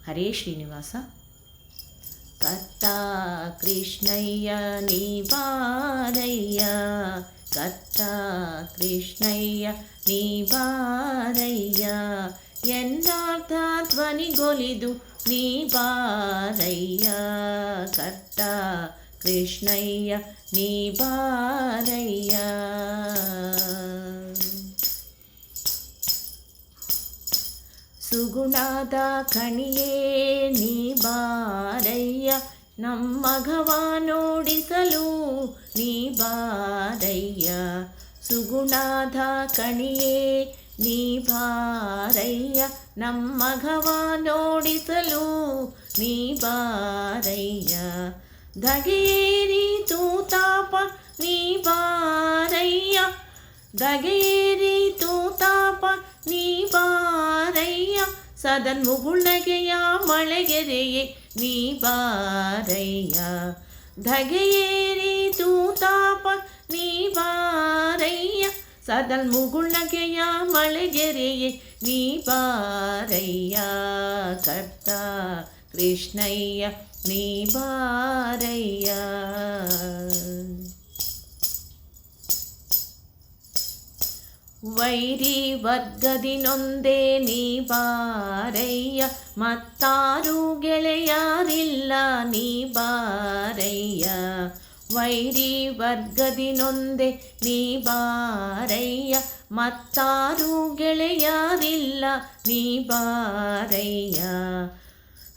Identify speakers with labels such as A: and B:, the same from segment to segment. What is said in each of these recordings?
A: ಹರೇ ಶ್ರೀನಿವಾಸ. ಕತ್ತ ಕೃಷ್ಣಯ್ಯ ನೀ ಬಾರಯ್ಯ, ಕತ್ತ ಕೃಷ್ಣಯ್ಯ ನೀ ಬಾರಯ್ಯ, ಎಂದಾರ್ಥ ಧ್ವನಿಗೊಲಿದು ನೀ ಬಾರಯ್ಯ, ಕತ್ತ ಕೃಷ್ಣಯ್ಯ ನೀ ಬಾರಯ್ಯ. ಸುಗುಣದ ಕಣಿಯೇ ನೀ ಬಾರಯ್ಯ, ನಮ್ಮಘವ ನೋಡಿಸಲು ನೀ ಬಾರಯ್ಯ, ಸುಗುಣದ ಕಣಿಯೇ ನೀ ಬಾರಯ್ಯ, ನಮ್ಮಘವ ನೋಡಿಸಲು ನೀ ಬಾರಯ್ಯ, ಧಗೆಯೇರಿ ತೂತಾಪ ನೀ ಬಾರಯ್ಯ, ಧಗೆಯೇರಿ ತೂತಾಪ ನೀ ಬಾರಯ್ಯ, ಸದನ್ಮುಗುಳ್ನಗೆಯ ಮಳೆಗೆರೆಯೇ ನೀ ಬಾರಯ್ಯ, ಧಗೆಯೇರಿ ತೂತಾಪ ನೀ ಬಾರಯ್ಯ, ಸದನ್ಮುಗುಳ್ನಗೆಯ ಮಳೆಗೆರೆಯೇ ನೀ ಬಾರಯ್ಯ, ಕರ್ತ ಕೃಷ್ಣಯ್ಯ ನೀ ಬಾರಯ್ಯ. ವೈರಿ ವರ್ಗದಿ ನೊಂದೆ ನೀ ಬಾರಯ್ಯ, ಮತ್ತಾರು ಗೆಳೆಯಾರಿಲ್ಲ ನೀ ಬಾರಯ್ಯ, ವೈರಿ ವರ್ಗದಿ ನೊಂದೆ ನೀ ಬಾರಯ್ಯ, ಮತ್ತಾರು ಗೆಳೆಯಾರಿಲ್ಲ ನೀ ಬಾರಯ್ಯ,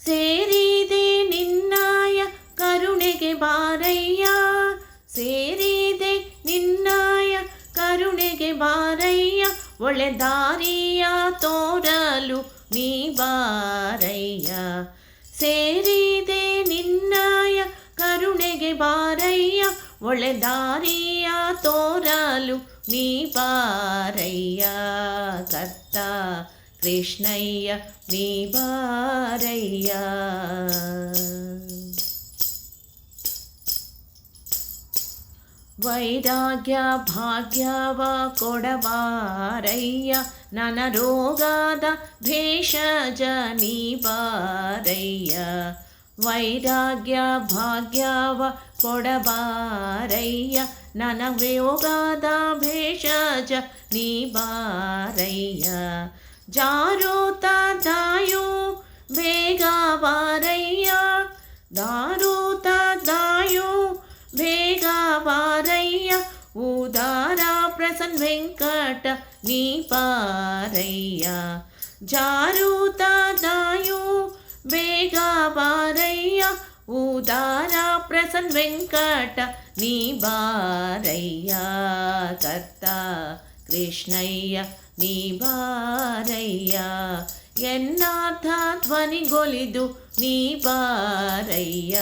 A: ಸೇರಿದೆ ನಿನ್ನಾಯ ಕರುಣೆಗೆ ಬಾರಯ್ಯ, ಸೇರಿದೆ ನಿನ್ನಾಯ ಕರುಣೆಗೆ ಬಾರಯ್ಯ, ಒಳ್ಳೆದಾರಿಯ ತೋರಲು ನೀ ಬಾರಯ್ಯ, ಸೇರಿದೆ ನಿನ್ನಾಯ ಕರುಣೆಗೆ ಬಾರಯ್ಯ, ಒಳ್ಳೆದಾರಿಯ ತೋರಲು ನೀ ಬಾರಯ್ಯ, ಕರ್ತ ಕೃಷ್ಣಯ್ಯ ನೀ ಬಾರಯ್ಯ. ವೈರಾಗ್ಯ ಭಾಗ್ಯವ ಕೊಡಬಾರಯ್ಯ, ನನ್ನ ರೋಗದ ಭೇಷಜ ನೀ ಬಾರಯ್ಯ, ವೈರಾಗ್ಯ ಭಾಗ್ಯವ ಕೊಡಬಾರಯ್ಯ, ನನ್ನ ರೋಗದ ಭೇಷಜ ನೀ ಬಾರಯ್ಯ, ಜಾರೋತ ದಾಯೋ ಬೇಗ ಬಾರಯ್ಯ, ದಾರೋತ ದಾಯೋ ಬೇಗ ಬಾರಯ್ಯ, ಉದಾರ ಪ್ರಸನ್ನ ವೆಂಕಟ ನೀ ಬಾರಯ್ಯ, ಜಾರೂತ ದಾಯೋ ಬೇಗ ಬಾರಯ್ಯ, ಉದಾರ ಪ್ರಸನ್ನ ವೆಂಕಟ ನೀ ಬಾರಯ್ಯ, ಕರ್ತ ಕೃಷ್ಣಯ್ಯ ನೀ ಬಾರಯ್ಯ, ಎನ್ನಾರ್ಥ ಧ್ವನಿಗೊಲಿದು ನೀ ಬಾರಯ್ಯ,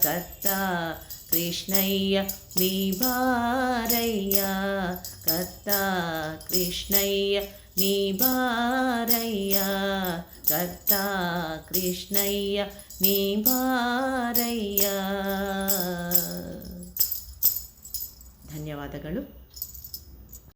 A: ಕರ್ತ ಕೃಷ್ಣಯ್ಯ ನೀ ಬಾರಯ್ಯ, ಕರ್ತ ಕೃಷ್ಣಯ್ಯ ನೀ ಬಾರಯ್ಯ, ಕರ್ತ ಕೃಷ್ಣಯ್ಯ ನೀ ಬಾರಯ್ಯ. ಧನ್ಯವಾದಗಳು.